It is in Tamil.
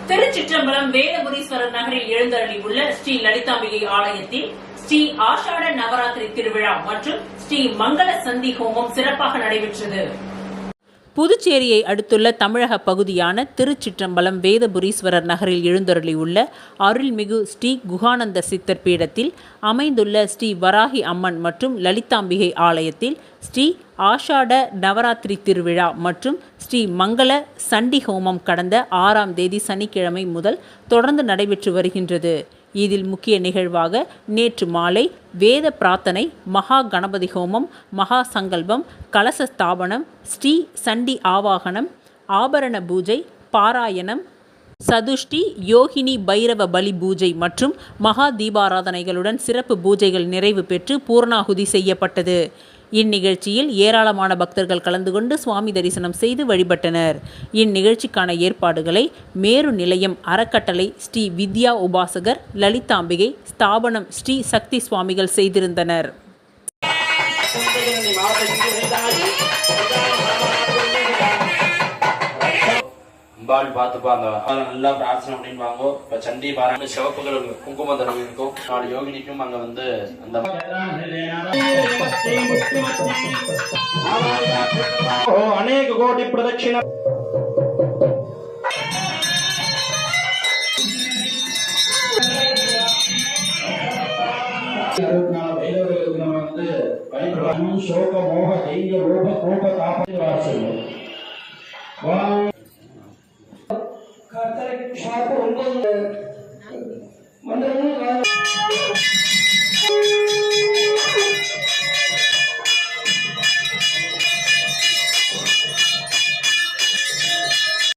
திருச்சிற்றம்பலம் வேதபுரீஸ்வரர் நகரில் எழுந்தருளி உள்ள ஸ்ரீ லலிதாம்பிகை ஆலயத்தில் ஸ்ரீ ஆஷாட நவராத்திரி திருவிழா மற்றும் ஸ்ரீ மங்கள சந்தி ஹோமம் சிறப்பாக நடைபெற்றது. புதுச்சேரியை அடுத்துள்ள தமிழக பகுதியான திருச்சிற்றம்பலம் வேதபுரீஸ்வரர் நகரில் எழுந்தருளியுள்ள அருள்மிகு ஸ்ரீ குகானந்த சித்தர் பீடத்தில் அமைந்துள்ள ஸ்ரீ வராகி அம்மன் மற்றும் லலிதாம்பிகை ஆலயத்தில் ஸ்ரீ ஆஷாட நவராத்திரி திருவிழா மற்றும் ஸ்ரீ மங்கள சண்டி ஹோமம் கடந்த 6ஆம் தேதி சனிக்கிழமை முதல் தொடர்ந்து நடைபெற்று வருகின்றது. இதில் முக்கிய நிகழ்வாக நேற்று மாலை வேத பிரார்த்தனை, மகா கணபதி ஹோமம், மகா சங்கல்பம், கலச ஸ்தாபனம், ஸ்ரீ சண்டி ஆவாகனம், ஆபரண பூஜை, பாராயணம், சதுஷ்டி, யோகினி பைரவ பலி பூஜை மற்றும் மகா தீபாராதனைகளுடன் சிறப்பு பூஜைகள் நிறைவு பெற்று பூர்ணாகுதி செய்யப்பட்டது. இந்நிகழ்ச்சியில் ஏராளமான பக்தர்கள் கலந்து கொண்டு சுவாமி தரிசனம் செய்து வழிபட்டனர். இந்நிகழ்ச்சிக்கான ஏற்பாடுகளை மேரு நிலையம் அறக்கட்டளை ஸ்ரீ வித்யா உபாசகர் லலிதாம்பிகை ஸ்தாபனம் ஸ்ரீ சக்தி சுவாமிகள் செய்திருந்தனர். அம்பாள் பார்த்துப்பா, அந்த நல்லா பிரார்த்தனை அப்படின்னு வாங்கும். இப்போ சண்டி பாராயண சிவப்புகள் குங்கும தரம் இருக்கும். 4 யோகினிக்கும் அங்கே வந்து அந்த அநேக கோடி பிரதட்சிண சோக மோக தெய்வ ரூப கோப தாப